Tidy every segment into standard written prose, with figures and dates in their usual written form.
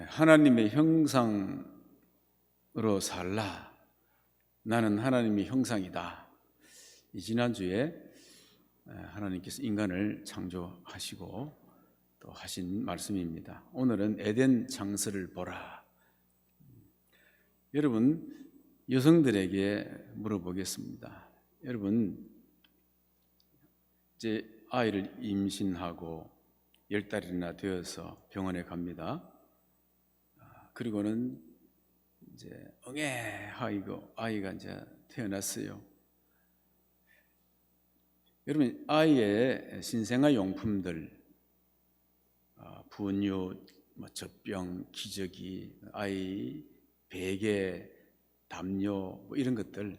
하나님의 형상으로 살라. 나는 하나님의 형상이다. 이 지난주에 하나님께서 인간을 창조하시고 또 하신 말씀입니다. 오늘은 에덴 창세를 보라. 여러분, 여성들에게 물어보겠습니다. 여러분, 이제 아이를 임신하고 10달이나 되어서 병원에 갑니다. 그리고는 이제 응애하이고 아이가 이제 태어났어요. 여러분, 아이의 신생아 용품들, 분유, 젖병, 기저귀, 아이 베개, 담요, 이런 것들,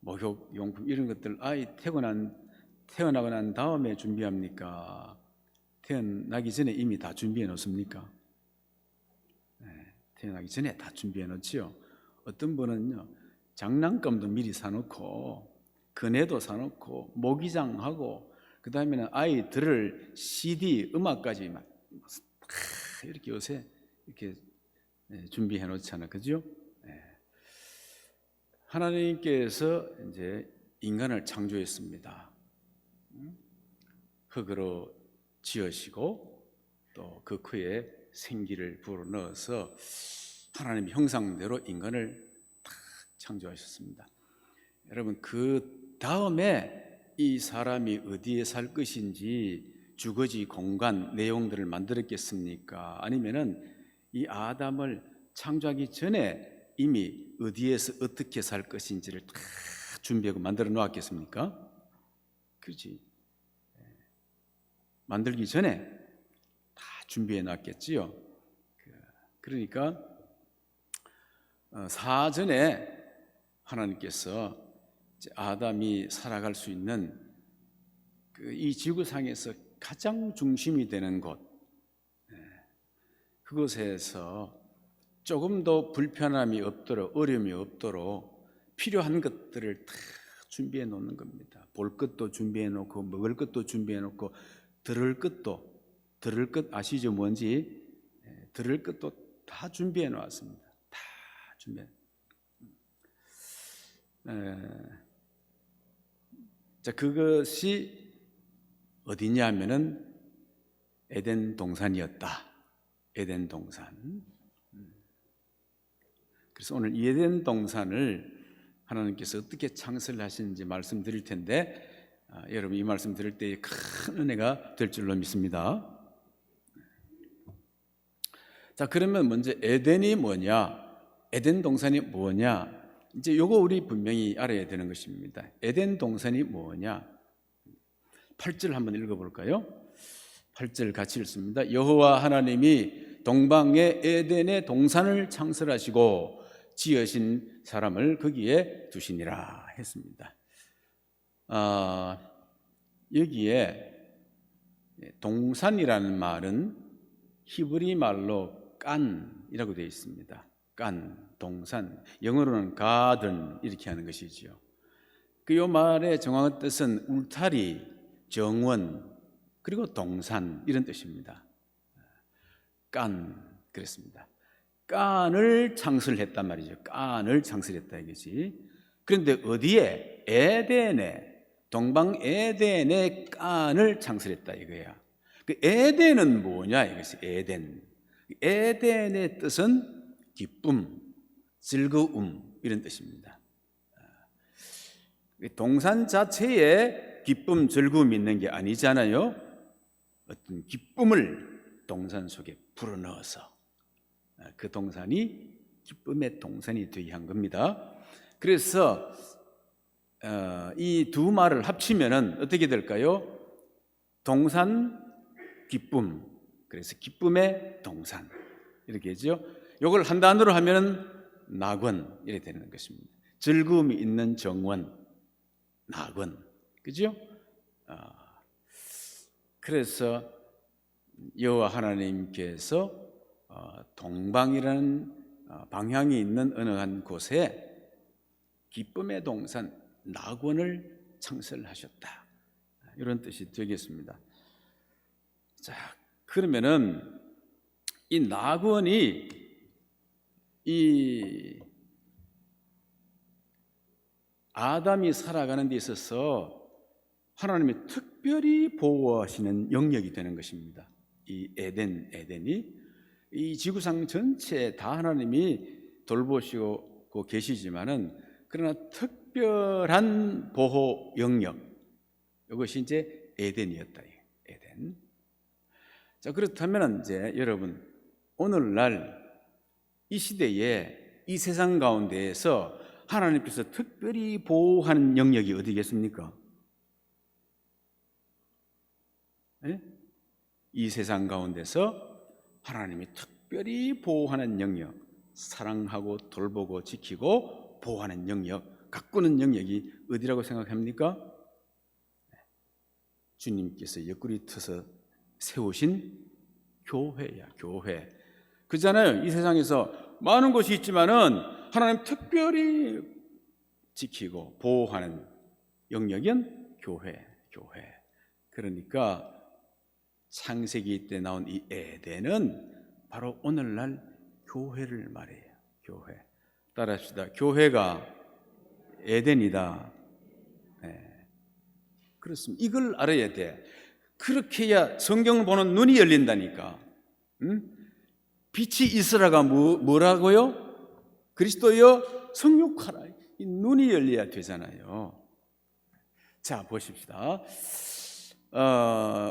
목욕 용품 이런 것들 아이 태어나고 난 다음에 준비합니까? 태어나기 전에 이미 다 준비해 놓습니까? 태어나기 전에 다 준비해 놓지요. 어떤 분은요, 장난감도 미리 사놓고 그네도 사놓고 모기장하고 그 다음에는 아이 들을 CD 음악까지 막 이렇게 요새 이렇게 준비해 놓잖아요, 그죠? 하나님께서 이제 인간을 창조했습니다. 흙으로 지으시고 또 그 크에 생기를 불어넣어서 하나님의 형상대로 인간을 딱 창조하셨습니다. 여러분, 그 다음에 이 사람이 어디에 살 것인지 주거지 공간 내용들을 만들었겠습니까? 아니면은 이 아담을 창조하기 전에 이미 어디에서 어떻게 살 것인지를 다 준비하고 만들어 놓았겠습니까? 그렇지. 만들기 전에 다 준비해 놨겠지요. 그러니까 사전에 하나님께서 아담이 살아갈 수 있는 이 지구상에서 가장 중심이 되는 곳, 그곳에서 조금 더 불편함이 없도록, 어려움이 없도록 필요한 것들을 다 준비해 놓는 겁니다. 볼 것도 준비해 놓고 먹을 것도 준비해 놓고 들을 것 아시죠? 뭔지? 들을 것도 다 준비해 놓았습니다. 다 준비해. 자, 그것이 어디냐 하면은 에덴 동산이었다. 에덴 동산. 그래서 오늘 이 에덴 동산을 하나님께서 어떻게 창설을 하시는지 말씀드릴 텐데, 여러분 이 말씀 들을 때 큰 은혜가 될 줄로 믿습니다. 자, 그러면 먼저 에덴이 뭐냐? 에덴 동산이 뭐냐? 이제 요거 우리 분명히 알아야 되는 것입니다. 에덴 동산이 뭐냐? 8절 한번 읽어볼까요? 8절 같이 읽습니다. 여호와 하나님이 동방의 에덴의 동산을 창설하시고 지으신 사람을 거기에 두시니라 했습니다. 여기에 동산이라는 말은 히브리 말로 깐이라고 되어 있습니다. 깐, 동산, 영어로는 가든 이렇게 하는 것이지요. 그 말의 정확한 뜻은 울타리, 정원, 그리고 동산 이런 뜻입니다. 깐, 그랬습니다. 깐을 창설했단 말이죠. 깐을 창설했다 이거지. 그런데 어디에? 에덴에, 동방 에덴의 깐을 창설했다 이거야. 그 에덴은 뭐냐 이것이. 에덴. 에덴의 뜻은 기쁨, 즐거움 이런 뜻입니다. 동산 자체에 기쁨, 즐거움이 있는 게 아니잖아요. 어떤 기쁨을 동산 속에 불어넣어서 그 동산이 기쁨의 동산이 되게 한 겁니다. 그래서 이 두 말을 합치면은 어떻게 될까요? 동산, 기쁨. 그래서 기쁨의 동산 이렇게 하죠. 이걸 한 단어로 하면은 낙원 이렇게 되는 것입니다. 즐거움이 있는 정원, 낙원, 그죠? 그래서 여호와 하나님께서 동방이라는 방향이 있는 어느 한 곳에 기쁨의 동산 낙원을 창설하셨다. 이런 뜻이 되겠습니다. 자, 그러면은 이 낙원이 이 아담이 살아가는 데 있어서 하나님이 특별히 보호하시는 영역이 되는 것입니다. 이 에덴이 이 지구상 전체 다 하나님이 돌보시고 계시지만은 그러나 특별한 보호 영역, 이것이 이제 에덴이었다. 에덴. 자, 그렇다면 이제 여러분, 오늘날 이 시대에 이 세상 가운데에서 하나님께서 특별히 보호하는 영역이 어디겠습니까? 네? 이 세상 가운데서 하나님이 특별히 보호하는 영역, 사랑하고 돌보고 지키고 보호하는 영역, 가꾸는 영역이 어디라고 생각합니까? 주님께서 옆구리 터서 세우신 교회야, 교회. 그잖아요. 이 세상에서 많은 곳이 있지만은 하나님 특별히 지키고 보호하는 영역은 교회. 그러니까 창세기 때 나온 이 에덴은 바로 오늘날 교회를 말해요. 교회. 따라합시다. 교회가 에덴이다. 네. 그렇습니다. 이걸 알아야 돼. 그렇게 해야 성경을 보는 눈이 열린다니까. 빛이 있으라가 뭐라고요? 그리스도여 성육하라. 이 눈이 열려야 되잖아요. 자, 보십시다.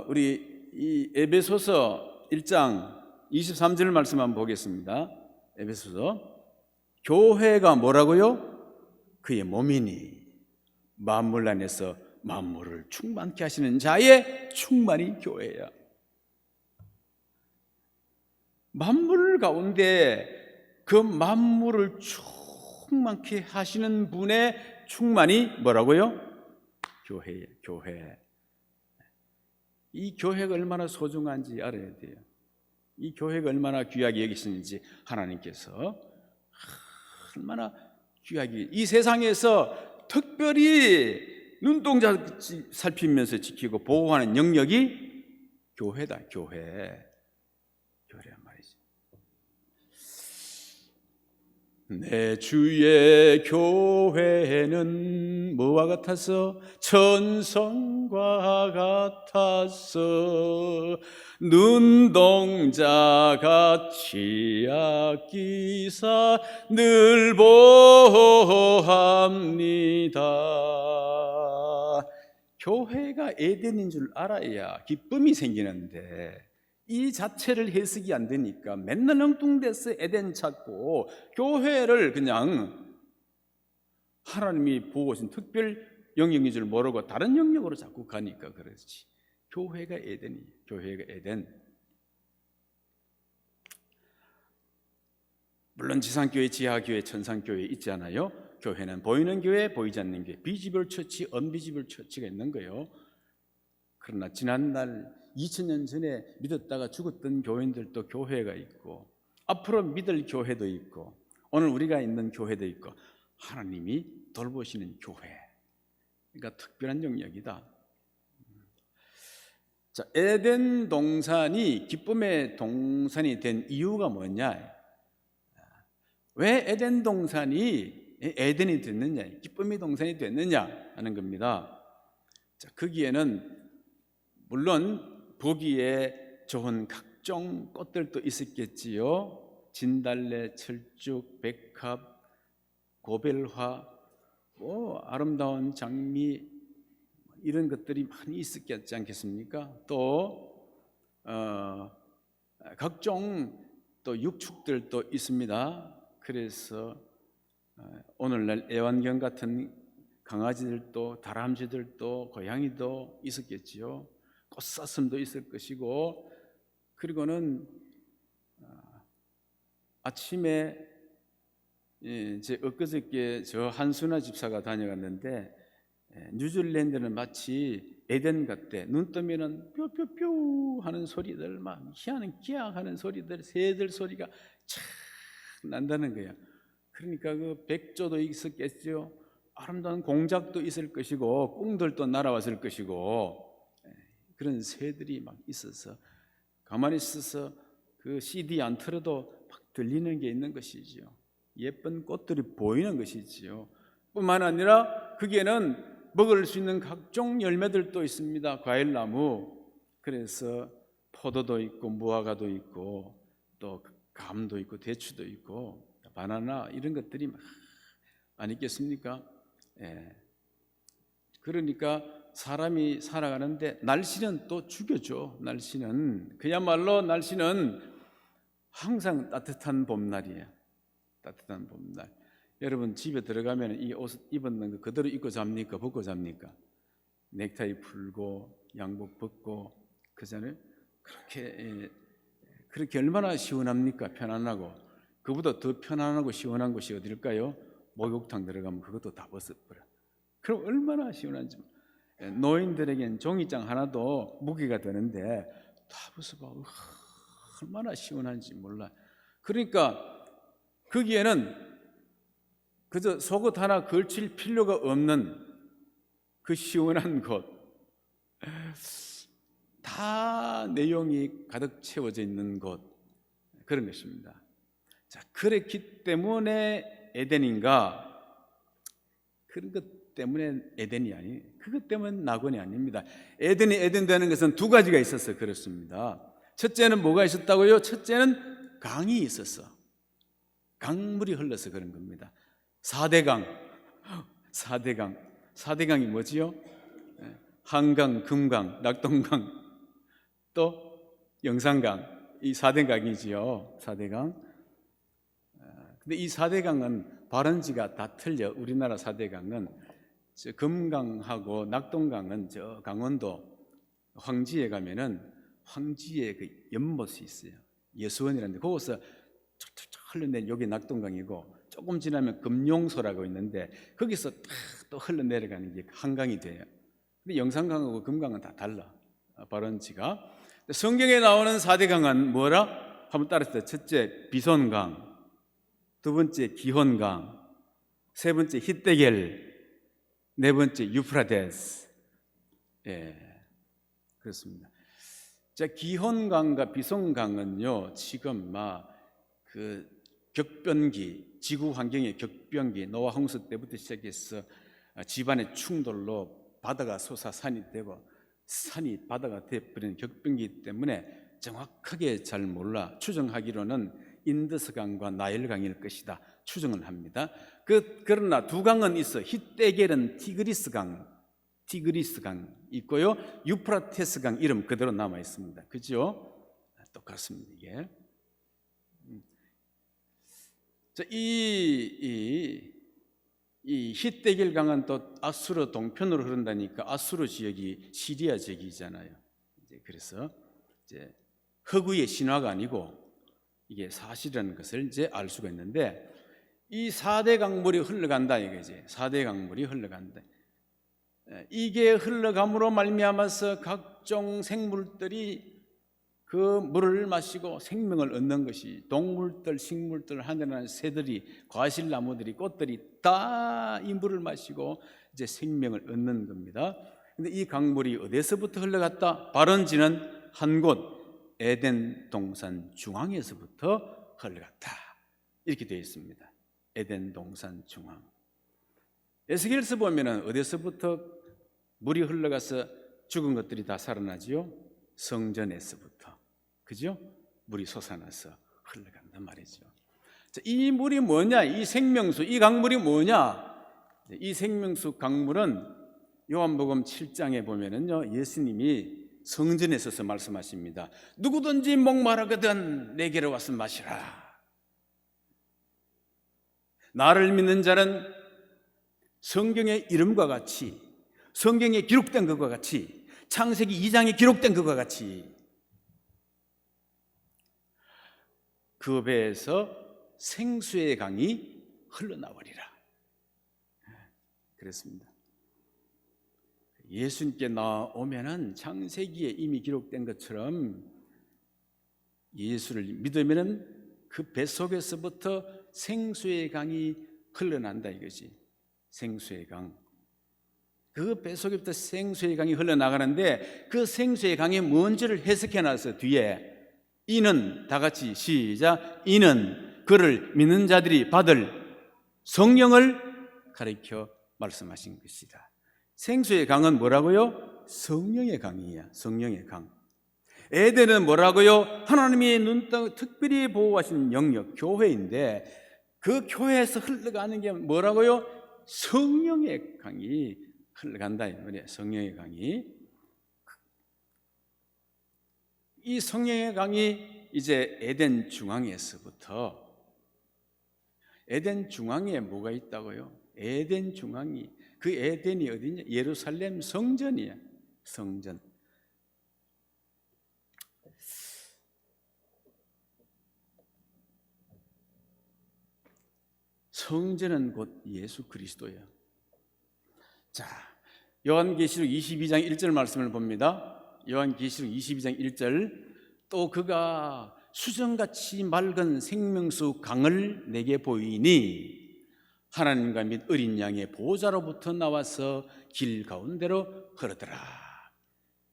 우리 이 에베소서 1장 23절 말씀 한번 보겠습니다. 에베소서. 교회가 뭐라고요? 그의 몸이니 만물 안에서 만물을 충만케 하시는 자의 충만이 교회야. 만물 가운데 그 만물을 충만케 하시는 분의 충만이 뭐라고요? 교회예요. 교회. 이 교회가 얼마나 소중한지 알아야 돼요. 이 교회가 얼마나 귀하게 여기시는지 하나님께서 얼마나 귀하게 이 세상에서 특별히 눈동자 살피면서 지키고 보호하는 영역이 교회다. 교회란 말이지. 내 주의 교회는 뭐와 같아서 천성과 같아서 눈동자같이 아끼사 늘 보호합니다. 교회가 에덴인 줄 알아야 기쁨이 생기는데 이 자체를 해석이 안 되니까 맨날 엉뚱대서 에덴 찾고 교회를 그냥 하나님이 보고 오신 특별 영역인 줄 모르고 다른 영역으로 자꾸 가니까 그렇지. 교회가 에덴이에요. 교회가 에덴. 물론 지상교회, 지하교회, 천상교회 있잖아요. 교회는 보이는 교회, 보이지 않는 교회, 비지블 처치, 언비지블 처치가 있는 거예요. 그러나 지난날 2000년 전에 믿었다가 죽었던 교인들도 교회가 있고 앞으로 믿을 교회도 있고 오늘 우리가 있는 교회도 있고 하나님이 돌보시는 교회. 그러니까 특별한 영역이다. 자, 에덴 동산이 기쁨의 동산이 된 이유가 뭐냐? 왜 에덴 동산이 에덴이 됐느냐? 기쁨의 동산이 됐느냐 하는 겁니다. 자, 거기에는 물론 보기에 좋은 각종 꽃들도 있었겠지요. 진달래, 철쭉, 백합, 고벨화, 아름다운 장미 이런 것들이 많이 있었지 않겠습니까? 또 각종 또 육축들도 있습니다. 그래서 오늘날 애완견 같은 강아지들도 다람쥐들도 고양이도 있었겠지요. 꽃사슴도 있을 것이고 그리고는 아침에 제 엊그저께 저 한순아 집사가 다녀갔는데 뉴질랜드는 마치 에덴 같대. 눈 뜨면은 뾰뾰뾰 하는 소리들 막 희한한 기악하는 소리들 새들 소리가 참 난다는 거야. 그러니까 그 백조도 있었겠죠. 아름다운 공작도 있을 것이고 꿍들도 날아왔을 것이고 그런 새들이 막 있어서 가만히 있어서 그 CD 안 틀어도 막 들리는 게 있는 것이지요. 예쁜 꽃들이 보이는 것이지요. 뿐만 아니라 거기에는 먹을 수 있는 각종 열매들도 있습니다. 과일나무. 그래서 포도도 있고 무화과도 있고 또 감도 있고 대추도 있고 바나나 이런 것들이 안 있겠습니까? 예. 그러니까 사람이 살아가는데 날씨는 또 죽여줘. 날씨는 그야말로 날씨는 항상 따뜻한 봄날이에요. 따뜻한 봄날. 여러분 집에 들어가면 이 옷 입었는 거 그대로 입고 잡니까? 벗고 잡니까? 넥타이 풀고 양복 벗고 그전에 그렇게 얼마나 시원합니까? 편안하고. 그보다 더 편안하고 시원한 곳이 어딜까요? 목욕탕 들어가면 그것도 다 벗어버려. 그럼 얼마나 시원한지. 노인들에겐 종이장 하나도 무게가 되는데 다 벗어봐. 얼마나 시원한지 몰라. 그러니까 거기에는 그저 속옷 하나 걸칠 필요가 없는 그 시원한 곳, 다 내용이 가득 채워져 있는 곳, 그런 것입니다. 자, 그랬기 때문에 에덴인가? 그런 것 때문에 에덴이 아니, 그것 때문에 낙원이 아닙니다. 에덴이 에덴 되는 것은 두 가지가 있어서 그렇습니다. 첫째는 뭐가 있었다고요? 첫째는 강이 있었어. 강물이 흘러서 그런 겁니다. 4대강. 4대강이 뭐지요? 한강, 금강, 낙동강, 또 영산강. 이 4대강이지요. 4대강. 근데 이 4대강은 발원지가 다 틀려. 우리나라 4대강은 금강하고 낙동강은 저 강원도 황지에 가면은 황지에 그 연못이 있어요. 예수원이라는데 거기서 쫙쫙쫙 흘러내린 여기 낙동강이고 조금 지나면 금용소라고 있는데 거기서 또 흘러내려가는 게 한강이 돼요. 근데 영산강하고 금강은 다 달라. 발원지가. 성경에 나오는 4대강은 뭐라? 한번 따라서 첫째 비손강, 두 번째 기혼강, 세 번째 히데겔, 네 번째 유프라데스. 예, 그렇습니다. 자, 기혼강과 비손강은요 지금 막 그 격변기, 지구 환경의 격변기, 노아 홍수 때부터 시작해서 집안의 충돌로 바다가 솟아산이 되고 산이 바다가 되어버리는 격변기 때문에 정확하게 잘 몰라. 추정하기로는 인더스강과 나일강일 것이다 추정을 합니다. 그러나 두 강은 있어. 히데겔은 티그리스강 있고요. 유프라테스강 이름 그대로 남아 있습니다. 그죠? 똑같습니다. 이게. 자, 이 히데겔 강은 또 아수르 동편으로 흐른다니까 아수르 지역이 시리아 지역이잖아요. 그래서 이제 허구의 신화가 아니고 이게 사실이라는 것을 이제 알 수가 있는데 이 4대 강물이 흘러간다 이거지. 4대 강물이 흘러간다. 이게 흘러감으로 말미암아서 각종 생물들이 그 물을 마시고 생명을 얻는 것이 동물들, 식물들, 하늘에 나는 새들이, 과실나무들이, 꽃들이 다 이 물을 마시고 이제 생명을 얻는 겁니다. 근데 이 강물이 어디서부터 흘러갔다? 발원지는 한 곳 에덴 동산 중앙에서부터 흘러갔다. 이렇게 되어 있습니다. 에덴 동산 중앙. 에스겔서 보면은 어디서부터 물이 흘러가서 죽은 것들이 다 살아나지요? 성전에서부터. 그죠? 물이 솟아나서 흘러간단 말이죠. 자, 이 물이 뭐냐? 이 생명수, 이 강물이 뭐냐? 이 생명수 강물은 요한복음 7장에 보면은요, 예수님이 성전에 서서 말씀하십니다. 누구든지 목마르거든 내게로 와서 마시라. 나를 믿는 자는 성경의 이름과 같이, 성경에 기록된 것과 같이, 창세기 2장에 기록된 것과 같이 그 배에서 생수의 강이 흘러나오리라. 그렇습니다. 예수님께 나오면은 창세기에 이미 기록된 것처럼 예수를 믿으면은 그 뱃속에서부터 생수의 강이 흘러난다 이거지. 생수의 강. 그 뱃속에부터 생수의 강이 흘러나가는데 그 생수의 강이 뭔지를 해석해 놨어 뒤에. 이는 다 같이 시작. 이는 그를 믿는 자들이 받을 성령을 가리켜 말씀하신 것이다. 생수의 강은 뭐라고요? 성령의 강이야. 성령의 강. 에덴은 뭐라고요? 하나님이 눈떠 특별히 보호하시는 영역, 교회인데 그 교회에서 흘러가는 게 뭐라고요? 성령의 강이 흘러간다 이 말이에요. 성령의 강이. 이 성령의 강이 이제 에덴 중앙에서부터, 에덴 중앙에 뭐가 있다고요? 에덴 중앙이, 그 에덴이 어디냐? 예루살렘 성전이야. 성전. 성전은 곧 예수 그리스도예요. 자, 요한계시록 22장 1절 말씀을 봅니다. 요한계시록 22장 1절. 또 그가 수정같이 맑은 생명수 강을 내게 보이니 하나님과 및 어린 양의 보호자로부터 나와서 길 가운데로 흐르더라.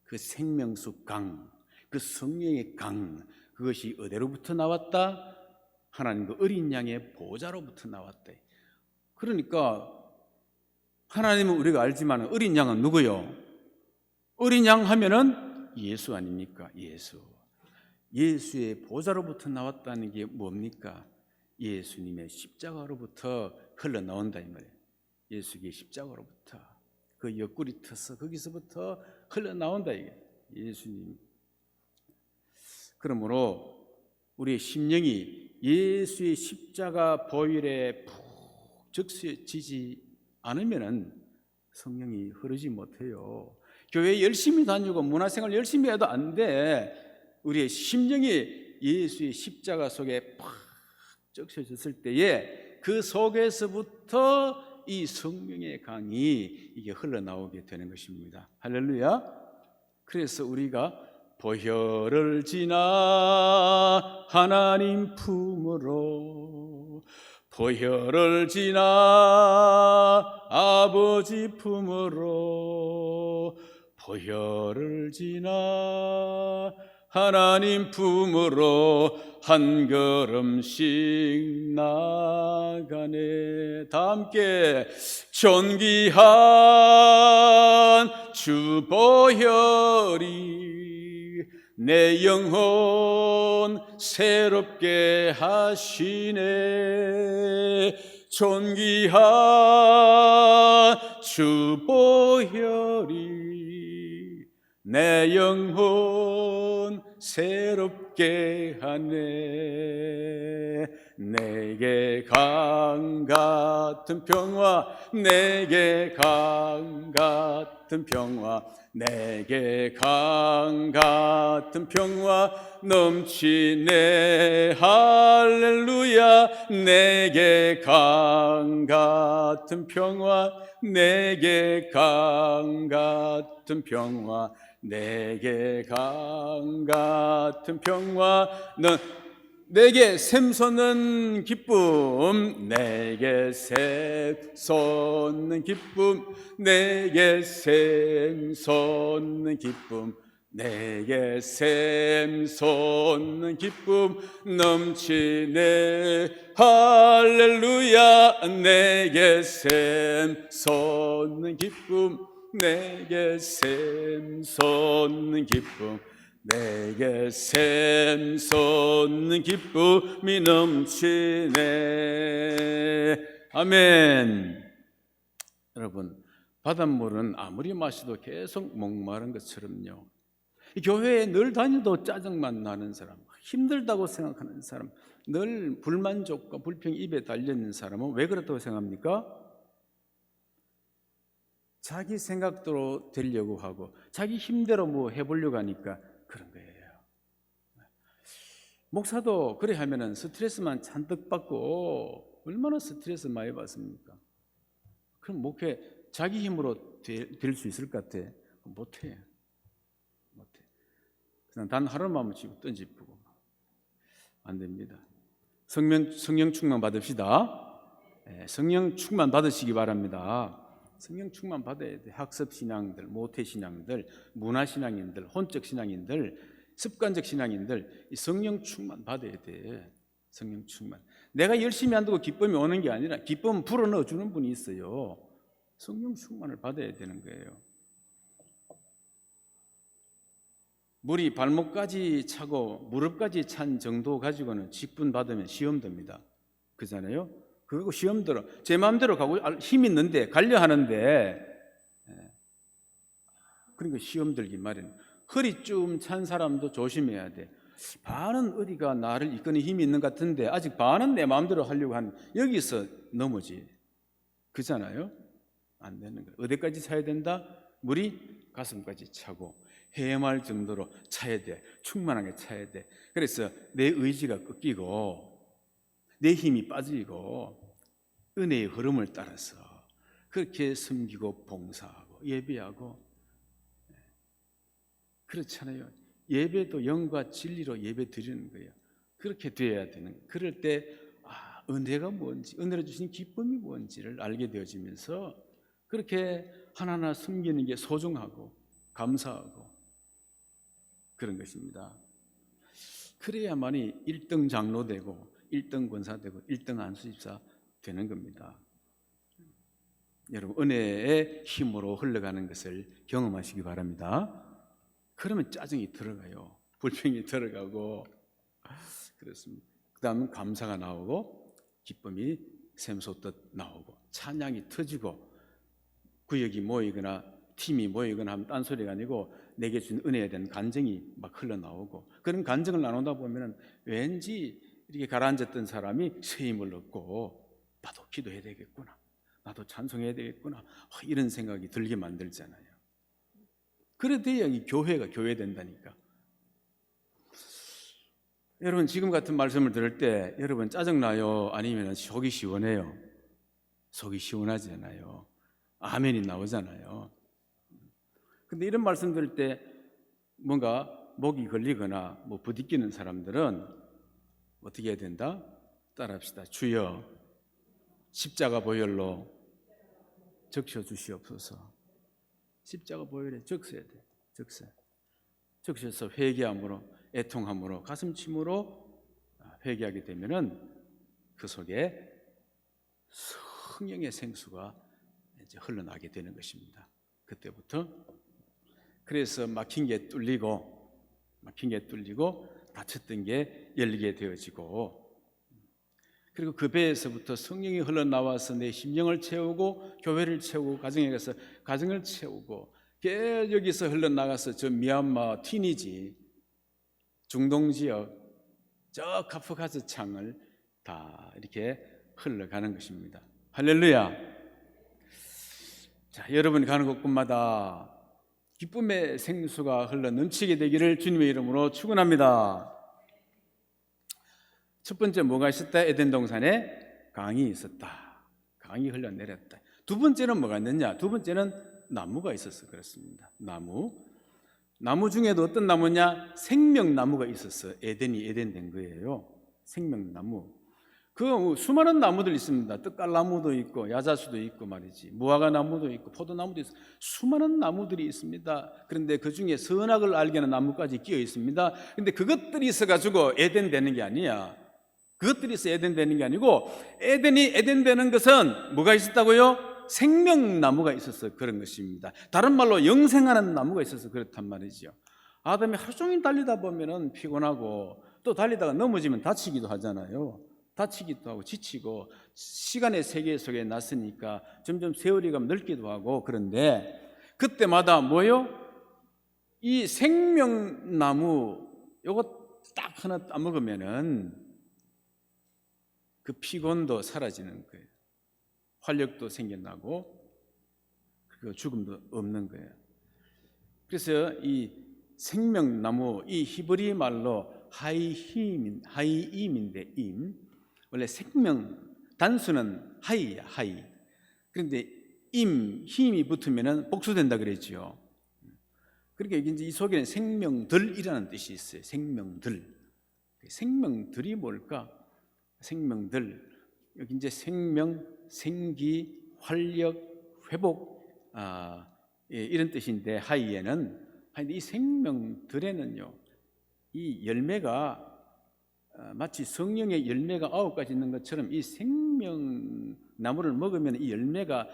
그 생명수 강, 그 성령의 강, 그것이 어디로부터 나왔다? 하나님과 어린 양의 보호자로부터 나왔다. 그러니까 하나님은 우리가 알지만 어린 양은 누구요? 어린 양 하면은 예수 아닙니까? 예수. 예수의 보호자로부터 나왔다는 게 뭡니까? 예수님의 십자가로부터 흘러나온다 이 말이에요. 예수의 십자가로부터 그 옆구리 터서 거기서부터 흘러나온다 이게 예수님. 그러므로 우리의 심령이 예수의 십자가 보혈에 푹 적셔지지 않으면은 성령이 흐르지 못해요. 교회 열심히 다니고 문화생활 열심히 해도 안 돼. 우리의 심령이 예수의 십자가 속에 팍 적셔졌을 때에 그 속에서부터 이 성령의 강이 이게 흘러나오게 되는 것입니다. 할렐루야. 그래서 우리가 보혈을 지나 하나님 품으로, 보혈을 지나 아버지 품으로, 보혈을 지나 하나님 품으로 한 걸음씩 나가네. 다 함께 존귀한 주 보혈이 내 영혼 새롭게 하시네. 존귀한 주 보혈이 내 영혼 새롭게 하네. 내게 강 같은 평화, 내게 강 같은 평화, 내게 강 같은 평화 넘치네. 할렐루야. 내게 강 같은 평화, 내게 강 같은 평화, 내게 강 같은 평화, 넌 내게 샘솟는 기쁨, 내게 샘솟는 기쁨, 내게 샘솟는 기쁨, 내게 샘솟는 기쁨 넘치네. 할렐루야. 내게 샘솟는 기쁨, 내게 샘솟는 기쁨, 내게 샘솟는 기쁨이 넘치네. 아멘. 여러분, 바닷물은 아무리 마셔도 계속 목마른 것처럼요, 이 교회에 늘 다녀도 짜증만 나는 사람, 힘들다고 생각하는 사람, 늘 불만족과 불평이 입에 달려있는 사람은 왜 그렇다고 생각합니까? 자기 생각대로 되려고 하고 자기 힘대로 뭐 해보려고 하니까 그런 거예요. 목사도 그래 하면은 스트레스만 잔뜩 받고 얼마나 스트레스 많이 받습니까? 그럼 목회 자기 힘으로 될 수 있을 것 같아? 못해. 그냥 단 하루만 치고 던지고 안 됩니다. 성령 충만 받읍시다. 성령 충만 받으시기 바랍니다. 성령 충만 받아야 돼. 학습 신앙들, 모태 신앙들, 문화 신앙인들, 혼적 신앙인들, 습관적 신앙인들 이 성령 충만 받아야 돼. 성령 충만. 내가 열심히 한다고 기쁨이 오는 게 아니라 기쁨은 불어넣어 주는 분이 있어요. 성령 충만을 받아야 되는 거예요. 물이 발목까지 차고 무릎까지 찬 정도 가지고는 직분 받으면 시험 듭니다. 그잖아요. 그리고 시험 들어 제 마음대로 가고 힘 있는데 가려 하는데 그러니까 시험 들기 마련. 허리 좀 찬 사람도 조심해야 돼. 반은 어디가 나를 이끄는 힘이 있는 것 같은데 아직 반은 내 마음대로 하려고 하는 여기서 넘어지. 그잖아요. 안 되는 거예요. 어디까지 차야 된다? 물이 가슴까지 차고 헤엄할 정도로 차야 돼. 충만하게 차야 돼. 그래서 내 의지가 꺾이고 내 힘이 빠지고 은혜의 흐름을 따라서 그렇게 섬기고 봉사하고 예배하고 그렇잖아요. 예배도 영과 진리로 예배 드리는 거예요. 그렇게 돼야 되는 거예요. 그럴 때 은혜가 뭔지, 은혜로 주신 기쁨이 뭔지를 알게 되어지면서 그렇게 하나하나 섬기는 게 소중하고 감사하고 그런 것입니다. 그래야만이 1등 장로 되고 1등 권사 되고 1등 안수집사 되는 겁니다. 여러분 은혜의 힘으로 흘러가는 것을 경험하시기 바랍니다. 그러면 짜증이 들어가요. 불평이 들어가고 그렇습니다. 그 다음은 감사가 나오고 기쁨이 샘솟듯 나오고 찬양이 터지고 구역이 모이거나 팀이 모이거나 하면 딴소리가 아니고 내게 준 은혜에 대한 간증이 막 흘러나오고 그런 간증을 나누다 보면 왠지 이렇게 가라앉았던 사람이 새 힘을 얻고 나도 기도해야 되겠구나, 나도 찬송해야 되겠구나 이런 생각이 들게 만들잖아요. 그래 돼야 이 교회가 교회 된다니까. 여러분 지금 같은 말씀을 들을 때 여러분 짜증나요? 아니면 속이 시원해요? 속이 시원하잖아요. 아멘이 나오잖아요. 근데 이런 말씀 들을 때 뭔가 목이 걸리거나 뭐 부딪히는 사람들은 어떻게 해야 된다? 따라합시다. 주여 십자가 보혈로 적셔 주시옵소서. 십자가 보혈에 적셔야 돼. 적셔서 회개함으로 애통함으로 가슴침으로 회개하게 되면은 그 속에 성령의 생수가 이제 흘러나게 되는 것입니다. 그때부터 그래서 막힌 게 뚫리고 닫혔던 게 열리게 되어지고 그리고 그 배에서부터 성령이 흘러나와서 내 심령을 채우고 교회를 채우고 가정에 가서 가정을 채우고 여기서 흘러나가서 저 미얀마 티니지 중동 지역 저 카프카스 창을 다 이렇게 흘러가는 것입니다. 할렐루야. 자, 여러분이 가는 곳곳마다 기쁨의 생수가 흘러 넘치게 되기를 주님의 이름으로 축원합니다. 첫 번째 뭐가 있었다? 에덴 동산에 강이 있었다. 강이 흘러내렸다. 두 번째는 뭐가 있느냐? 두 번째는 나무가 있었어. 그렇습니다. 나무 중에도 어떤 나무냐? 생명나무가 있었어. 에덴이 에덴된 거예요. 생명나무. 그 수많은 나무들 있습니다. 떡갈나무도 있고 야자수도 있고 말이지. 무화과나무도 있고 포도나무도 있고 수많은 나무들이 있습니다. 그런데 그 중에 선악을 알게 하는 나무까지 끼어 있습니다. 그런데 그것들이 있어가지고 에덴 되는 게 아니야. 그것들이 있어 에덴 되는 게 아니고 에덴이 에덴 되는 것은 뭐가 있었다고요? 생명나무가 있어서 그런 것입니다. 다른 말로 영생하는 나무가 있어서 그렇단 말이죠. 아담이 하루 종일 달리다 보면은 피곤하고 또 달리다가 넘어지면 다치기도 하잖아요. 다치기도 하고 지치고 시간의 세계 속에 났으니까 점점 세월이 가면 늙기도 하고 그런데 그때마다 뭐요? 이 생명나무 요거 딱 하나 따먹으면은 그 피곤도 사라지는 거예요. 활력도 생겨나고 그 죽음도 없는 거예요. 그래서 이 생명나무 이 히브리 말로 하이임인데 임 원래 생명 단수는 하이야 하이. 그런데 힘이 붙으면은 복수된다 그랬죠. 그러니까 이제 이 속에는 생명들이라는 뜻이 있어요. 생명들이 뭘까? 생명들 여기 이제 생명, 생기, 활력, 회복 이런 뜻인데 하이에는 이 생명들에는요 이 열매가 마치 성령의 열매가 9가지 있는 것처럼 이 생명나무를 먹으면 이 열매가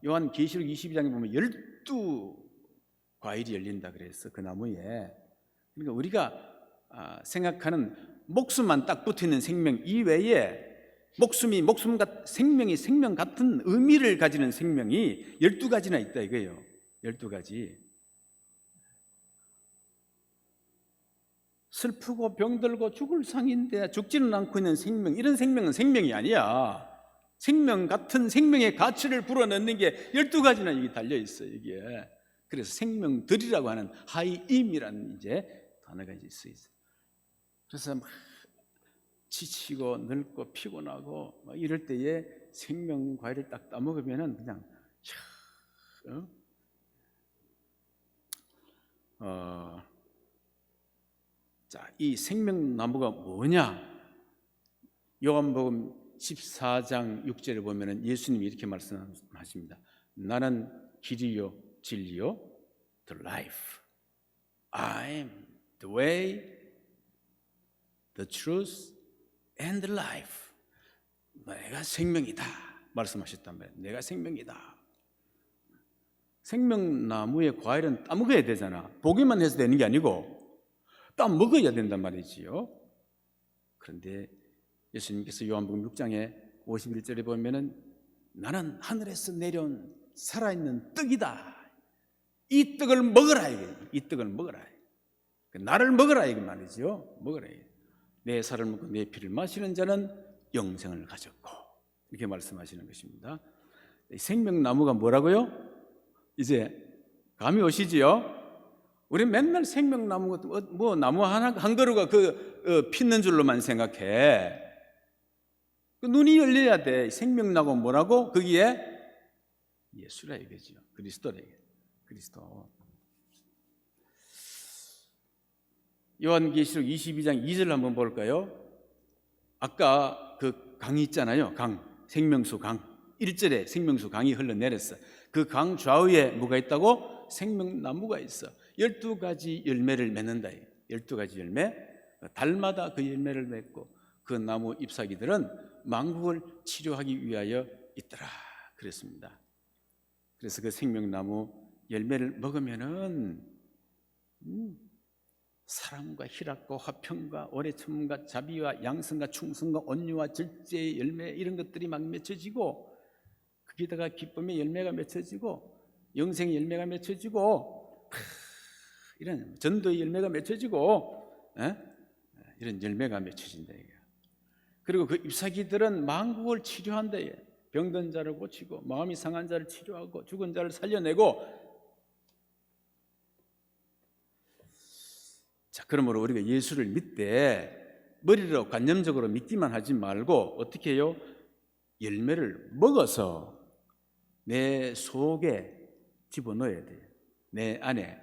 요한계시록 22장에 보면 12과일이 열린다 그랬어. 그 나무에. 그러니까 우리가 생각하는 목숨만 딱 붙어있는 생명 이외에 생명이 생명 같은 의미를 가지는 생명이 12가지나 있다 이거예요. 12가지. 슬프고 병들고 죽을 상인데 죽지는 않고 있는 생명, 이런 생명은 생명이 아니야. 생명 같은 생명의 가치를 불어넣는 게 12가지나 여기 달려있어 이게. 그래서 생명들이라고 하는 하이임이라는 이제 단어가 이제 있어요. 그래서 막 지치고 늙고 피곤하고 막 이럴 때에 생명 과일을 딱 따먹으면은 그냥 자, 이 생명나무가 뭐냐? 요한복음 14장 6절에 보면은 예수님이 이렇게 말씀하십니다. 나는 길이요 진리요 the life. I am the way, the truth and the life. 내가 생명이다 말씀하셨단 말이에요. 내가 생명이다. 생명나무의 과일은 따먹어야 되잖아. 보기만 해서 되는 게 아니고 따먹어야 된단 말이지요. 그런데 예수님께서 요한복음 6장에 51절에 보면은 나는 하늘에서 내려온 살아있는 떡이다. 이 떡을 먹어라. 이 떡을 먹어라. 나를 먹어라 이거 말이죠. 먹어라. 내 살을 먹고 내 피를 마시는 자는 영생을 가졌고 이렇게 말씀하시는 것입니다. 생명나무가 뭐라고요? 이제 감이 오시지요? 우리 맨날 생명나무 뭐 나무 한 그루가 피는 줄로만 생각해. 눈이 열려야 돼. 생명나무 뭐라고? 거기에 예수라 이거죠. 그리스도라 이거. 그리스도. 요한계시록 22장 2절 한번 볼까요? 아까 그 강이 있잖아요. 강, 생명수 강. 1절에 생명수 강이 흘러내렸어. 그 강 좌우에 뭐가 있다고? 생명나무가 있어. 12가지 열매를 맺는다. 12가지 열매. 달마다 그 열매를 맺고 그 나무 잎사귀들은 만국을 치료하기 위하여 있더라. 그랬습니다. 그래서 그 생명나무 열매를 먹으면은 사랑과 희락과 화평과 오래 참음과 자비와 양성과 충성과 온유와 절제의 열매 이런 것들이 막 맺혀지고 거기다가 기쁨의 열매가 맺혀지고 영생의 열매가 맺혀지고 이런 전도의 열매가 맺혀지고 이런 열매가 맺혀진다. 그리고 그 잎사귀들은 만국을 치료한다. 병든 자를 고치고 마음이 상한 자를 치료하고 죽은 자를 살려내고. 자, 그러므로 우리가 예수를 믿되 머리로 관념적으로 믿기만 하지 말고 어떻게 해요? 열매를 먹어서 내 속에 집어넣어야 돼요. 내 안에.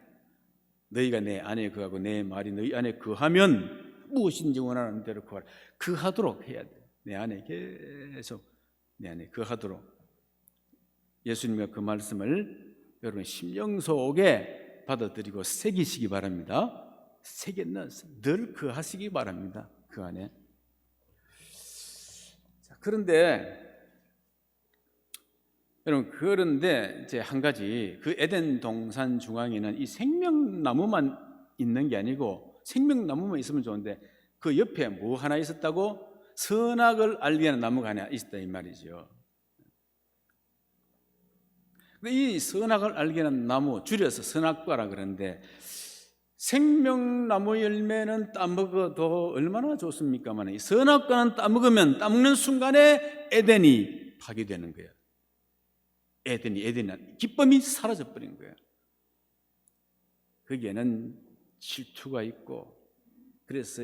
너희가 내 안에 거하고 내 말이 너희 안에 거하면 무엇인지 원하는 대로 구하라. 거하도록 해야 돼. 내 안에 계속 내 안에 거하도록. 예수님과 그 말씀을 여러분 심령 속에 받아들이고 새기시기 바랍니다. 새겨 넣어서 늘 거하시기 바랍니다. 그 안에. 자, 그런데 여러분, 그런데 이제 한 가지, 그 에덴 동산 중앙에는 이 생명나무만 있는 게 아니고 생명나무만 있으면 좋은데 그 옆에 뭐 하나 있었다고? 선악을 알게 하는 나무가 하나 있었다 이 말이죠. 근데 이 선악을 알게 하는 나무, 줄여서 선악과라 그러는데 생명나무 열매는 따먹어도 얼마나 좋습니까만 이 선악과는 따먹으면 따먹는 순간에 에덴이 파괴되는 거예요. 에덴이 기쁨이 사라져버린 거예요. 거기에는 질투가 있고 그래서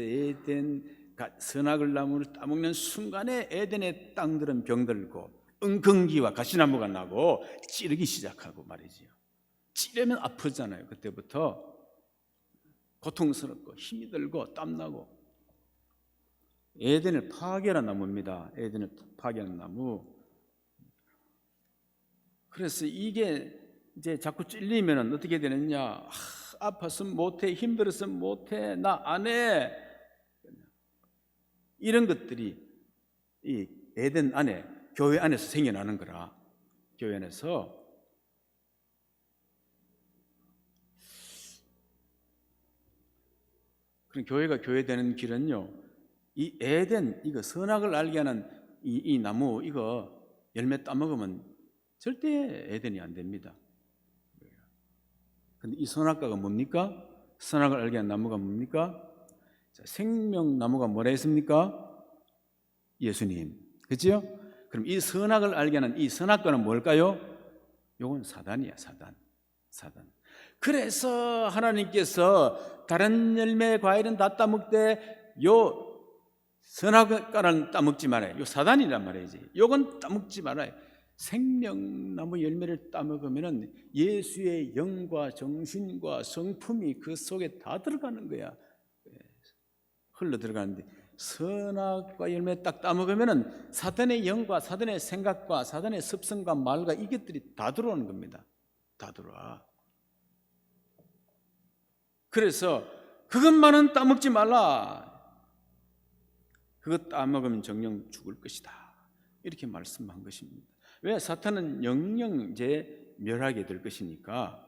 선악을 나무를 따먹는 순간에 에덴의 땅들은 병들고 은근기와 가시나무가 나고 찌르기 시작하고 말이지요. 찌르면 아프잖아요. 그때부터 고통스럽고 힘이 들고 땀나고. 에덴을 파괴하는 나무입니다. 에덴을 파괴하는 나무. 그래서 이게 이제 자꾸 찔리면 어떻게 되느냐? 아팠으면 못해, 힘들었으면 못해, 나 안 해. 이런 것들이 이 에덴 안에, 교회 안에서 생겨나는 거라. 교회 안에서. 그럼 교회가 교회되는 길은요, 이 에덴, 이거 선악을 알게 하는 이 나무, 이거 열매 따먹으면 절대 에덴이 안 됩니다. 근데 이 선악과가 뭡니까? 선악을 알게 하는 나무가 뭡니까? 자, 생명나무가 뭐라 했습니까? 예수님. 그죠? 그럼 이 선악을 알게 하는 이 선악과는 뭘까요? 요건 사단이야, 사단. 그래서 하나님께서 다른 열매 과일은 다 따먹되 요 선악과는 따먹지 말아요. 요 사단이란 말이지. 요건 따먹지 말아요. 생명나무 열매를 따먹으면 예수의 영과 정신과 성품이 그 속에 다 들어가는 거야. 흘러 들어가는데 선악과 열매 딱 따먹으면 사단의 영과 사단의 생각과 사단의 습성과 말과 이것들이 다 들어오는 겁니다. 다 들어와. 그래서 그것만은 따먹지 말라. 그것 따먹으면 정령 죽을 것이다. 이렇게 말씀한 것입니다. 왜? 사탄은 영영 이제 멸하게 될 것이니까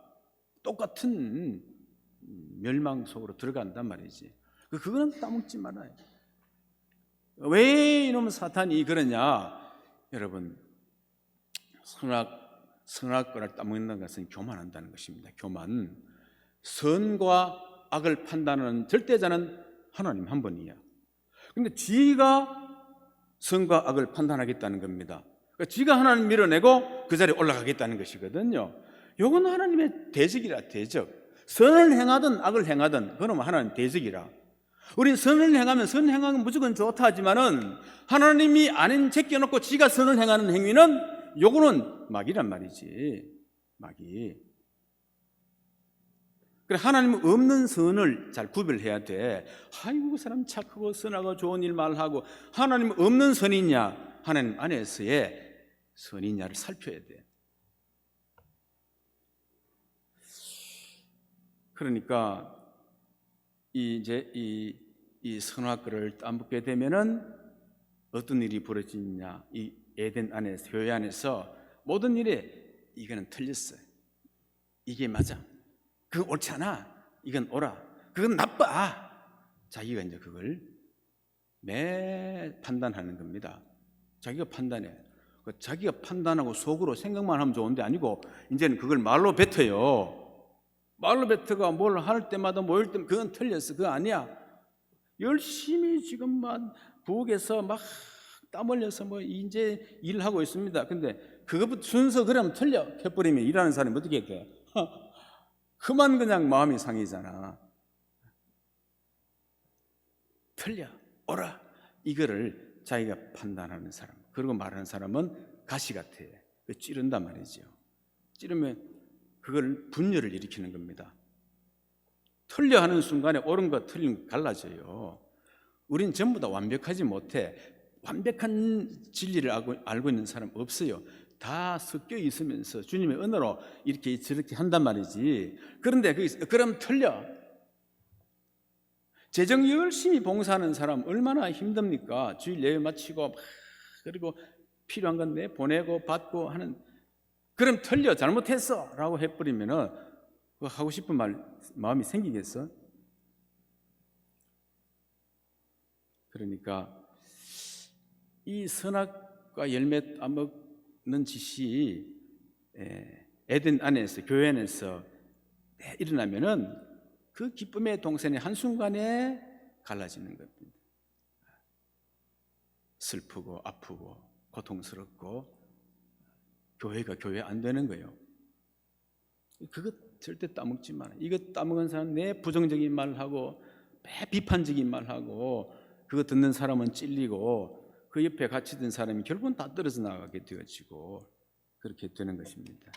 똑같은 멸망 속으로 들어간단 말이지. 그거는 따먹지 말아요. 왜 이놈 사탄이 그러냐? 여러분, 선악과를 따먹는 것은 교만한다는 것입니다. 교만. 선과 악을 판단하는 절대자는 하나님 한 분이야. 그런데 지가 선과 악을 판단하겠다는 겁니다. 그러니까 지가 하나님 밀어내고 그 자리에 올라가겠다는 것이거든요. 이건 하나님의 대적이라, 대적. 선을 행하든 악을 행하든 그건 하나님 대적이라. 우린 선을 행하면 선 행하면 무조건 좋다 하지만은 하나님이 아닌 제껴놓고 지가 선을 행하는 행위는 요거는 막이란 말이지. 막이. 그래, 하나님 없는 선을 잘 구별해야 돼. 아이고, 그 사람 착하고 선하고 좋은 일 말하고. 하나님 없는 선이냐, 하나님 안에서의 선이냐를 살펴야 돼. 그러니까 이제 이 선악과를 따먹게 되면은 어떤 일이 벌어지느냐? 이 에덴 안에서, 교회 안에서 모든 일에 이거는 틀렸어요. 이게 맞아. 그거 옳지 않아. 이건 옳아. 그건 나빠. 자기가 이제 그걸 매 판단하는 겁니다. 자기가 판단해. 자기가 판단하고 속으로 생각만 하면 좋은데 아니고 이제는 그걸 말로 뱉어요. 말로 뱉어가 뭘 할 때마다 모일 때마다 그건 틀렸어. 그거 아니야. 열심히 지금 막 부엌에서 막 땀 흘려서 뭐 이제 일하고 있습니다. 근데 그것부터 순서 그러면 틀려. 해버리면 일하는 사람이 어떻게 해? 그만 그냥 마음이 상해잖아. 틀려, 옳아. 이거를 자기가 판단하는 사람, 그리고 말하는 사람은 가시 같아. 찌른단 말이죠. 찌르면 그걸 분열을 일으키는 겁니다. 틀려 하는 순간에 옳은과 틀린 거 갈라져요. 우린 전부 다 완벽하지 못해. 완벽한 진리를 알고 있는 사람 없어요. 다 섞여 있으면서 주님의 은혜로 이렇게 저렇게 한단 말이지. 그런데 그럼 틀려. 재정 열심히 봉사하는 사람 얼마나 힘듭니까? 주일 예배 마치고 그리고 필요한 건 내 보내고 받고 하는. 그럼 틀려. 잘못했어 라고 해버리면은 하고 싶은 마음이 생기겠어? 그러니까 이 선악과 열매 따먹는 짓이 에덴 안에서, 교회 안에서 일어나면은 그 기쁨의 동선이 한순간에 갈라지는 겁니다. 슬프고 아프고 고통스럽고 교회가 교회 안 되는 거예요. 그거 절대 따먹지 마라. 이거 따먹은 사람 내 부정적인 말하고 매 비판적인 말하고 그거 듣는 사람은 찔리고 그 옆에 같이 든 사람이 결국은 다 떨어져 나가게 되어지고 그렇게 되는 것입니다.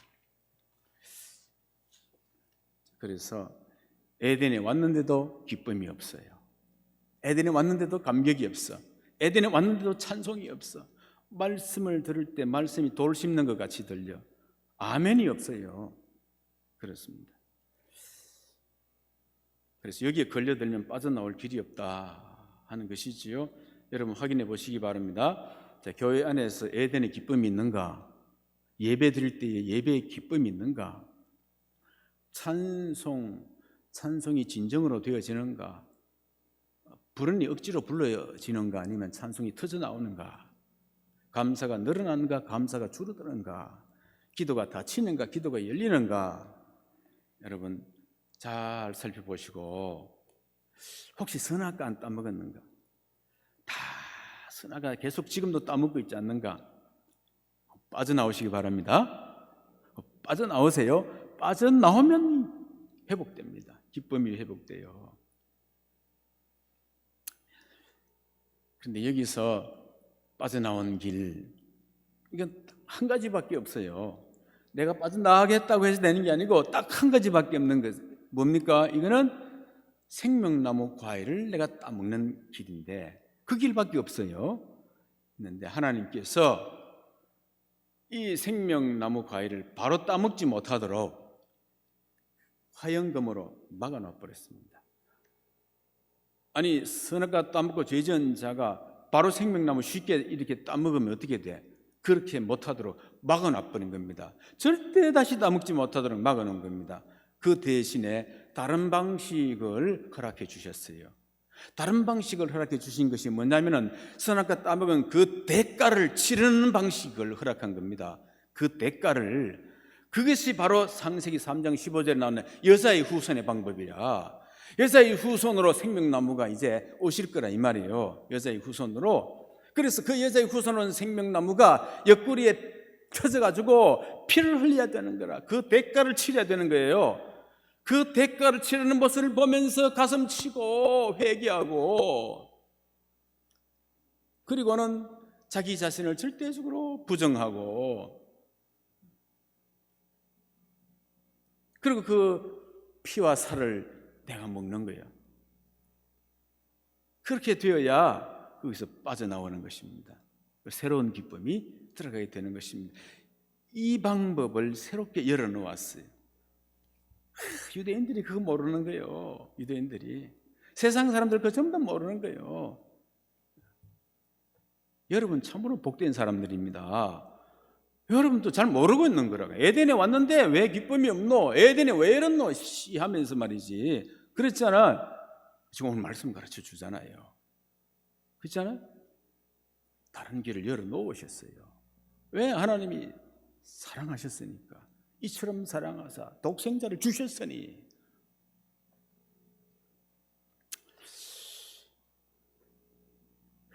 그래서 에덴에 왔는데도 기쁨이 없어요. 에덴에 왔는데도 감격이 없어. 에덴에 왔는데도 찬송이 없어. 말씀을 들을 때 말씀이 돌 씹는 것 같이 들려. 아멘이 없어요. 그렇습니다. 그래서 여기에 걸려들면 빠져나올 길이 없다 하는 것이지요. 여러분 확인해 보시기 바랍니다. 자, 교회 안에서 에덴의 기쁨이 있는가? 예배 드릴 때에 예배의 기쁨이 있는가? 찬송이 진정으로 되어지는가? 불은이 억지로 불러지는가? 아니면 찬송이 터져 나오는가? 감사가 늘어나는가? 감사가 줄어드는가? 기도가 닫히는가? 기도가 열리는가? 여러분 잘 살펴보시고, 혹시 선악과 안 따먹었는가? 다 선악과 계속 지금도 따먹고 있지 않는가? 빠져나오시기 바랍니다. 빠져나오세요. 빠져나오면 회복됩니다. 기쁨이 회복돼요. 그런데 여기서 빠져나온 길, 이건 한 가지밖에 없어요. 내가 빠져나가겠다고 해서 되는 게 아니고 딱 한 가지밖에 없는 것. 뭡니까? 이거는 생명나무 과일을 내가 따먹는 길인데 그 길밖에 없어요. 그런데 하나님께서 이 생명나무 과일을 바로 따먹지 못하도록 화영금으로 막아놔 버렸습니다. 아니, 선악과 따먹고 죄 지은 자가 바로 생명나무 쉽게 이렇게 따먹으면 어떻게 돼? 그렇게 못하도록 막아놔 버린 겁니다. 절대 다시 따먹지 못하도록 막아놓은 겁니다. 그 대신에 다른 방식을 허락해 주셨어요. 다른 방식을 허락해 주신 것이 뭐냐면은 선악과 따먹은 그 대가를 치르는 방식을 허락한 겁니다. 그 대가를, 그것이 바로 창세기 3장 15절에 나오는 여자의 후손의 방법이야. 여자의 후손으로 생명나무가 이제 오실 거라 이 말이에요. 여자의 후손으로. 그래서 그 여자의 후손은 생명나무가 옆구리에 터져가지고 피를 흘려야 되는 거라. 그 대가를 치러야 되는 거예요. 그 대가를 치르는 모습을 보면서 가슴 치고 회개하고, 그리고는 자기 자신을 절대적으로 부정하고, 그리고 그 피와 살을 내가 먹는 거예요. 그렇게 되어야 거기서 빠져나오는 것입니다. 새로운 기쁨이 들어가게 되는 것입니다. 이 방법을 새롭게 열어놓았어요. 유대인들이 그거 모르는 거예요. 유대인들이. 세상 사람들 그거 전부 다 모르는 거예요. 여러분 참으로 복된 사람들입니다. 여러분도 잘 모르고 있는 거라고. 에덴에 왔는데 왜 기쁨이 없노? 에덴에 왜 이렇노? 하면서 말이지. 그렇잖아. 지금 오늘 말씀 가르쳐 주잖아요. 그렇잖아요. 다른 길을 열어놓으셨어요. 왜? 하나님이 사랑하셨으니까. 이처럼 사랑하사 독생자를 주셨으니.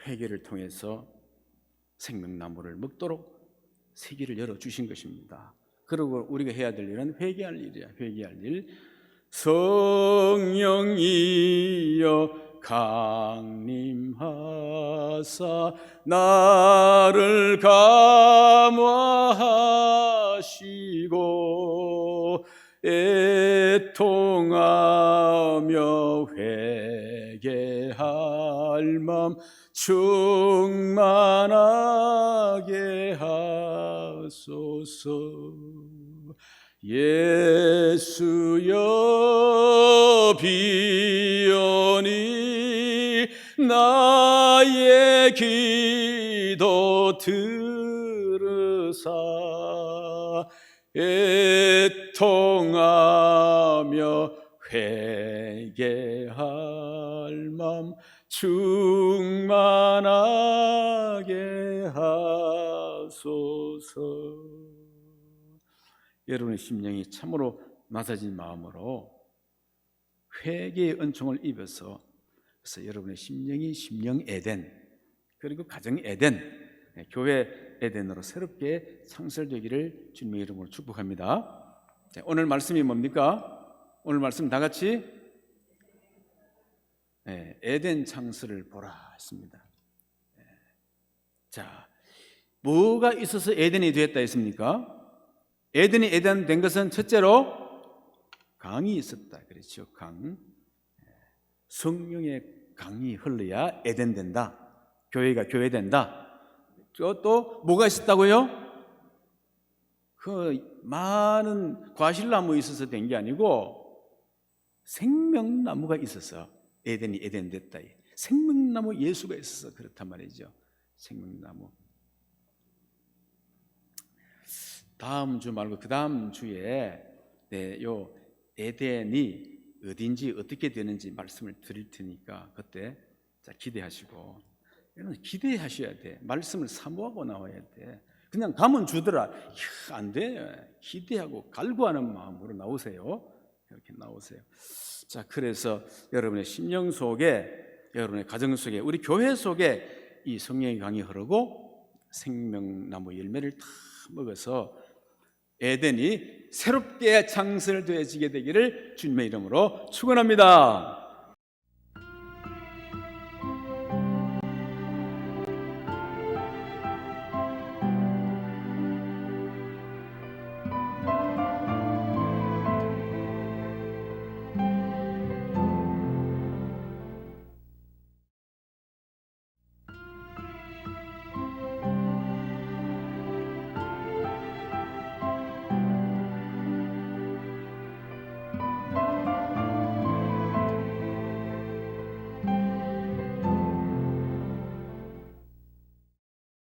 회개를 통해서 생명나무를 먹도록 세계를 열어주신 것입니다. 그리고 우리가 해야 될 일은 회개할 일이야. 회개할 일. 성령이여 강림하사 나를 감화하시고 애통하며 회개할 맘 충만하게 하소서. 예수여 비오니 나의 기도 들으사 애통하며 회개할 맘 충만하게 하소서. 여러분의 심령이 참으로 낮아진 마음으로 회개의 은총을 입어서, 그래서 여러분의 심령이 심령 에덴, 그리고 가정 에덴, 교회 에덴으로 새롭게 창설되기를 주님의 이름으로 축복합니다. 자, 오늘 말씀이 뭡니까? 오늘 말씀 다 같이 에덴 창설을 보라 했습니다. 자, 뭐가 있어서 에덴이 되었다 했습니까? 에덴이 에덴 된 것은 첫째로 강이 있었다 그랬죠. 강. 성령의 강이 흘러야 에덴 된다. 교회가 교회 된다. 또 뭐가 있었다고요? 그 많은 과실나무 있어서 된 게 아니고 생명나무가 있어서 에덴이 에덴 됐다. 생명나무 예수가 있어서 그렇단 말이죠. 생명나무. 다음 주 말고 그 다음 주에 요 에덴이 어딘지 어떻게 되는지 말씀을 드릴 테니까 그때 기대하시고, 여러분 기대하셔야 돼. 말씀을 사모하고 나와야 돼. 그냥 가면 주더라. 안 돼. 기대하고 갈구하는 마음으로 나오세요. 이렇게 나오세요. 자, 그래서 여러분의 심령 속에, 여러분의 가정 속에, 우리 교회 속에 이 성령의 강이 흐르고 생명나무 열매를 다 먹어서 에덴이 새롭게 창설되어지게 되기를 주님의 이름으로 축원합니다.